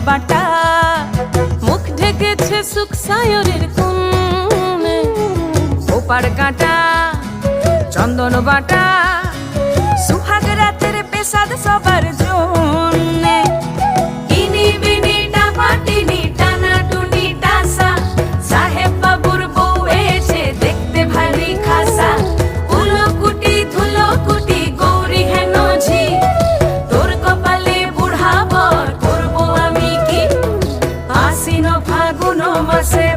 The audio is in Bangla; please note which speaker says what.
Speaker 1: বাটা, মুখ ঢেকেছে সুখ সায়রের কোণে। ওপার কাটা চন্দন বাটা, সুহাগ রাতের পেশাদ সবার জন্যে। ইনি বিনি টাপাটিনি টানা টুনি টাসা, সাহেব বাবুর বউ এসে দেখতে ভারী খাসা। উলকুটি ধুলকুটি গৌরী হেন ঝি, তোর কপালে বুড়া বর করবো আমি কি। আশ্বিন ফাগুন মাসে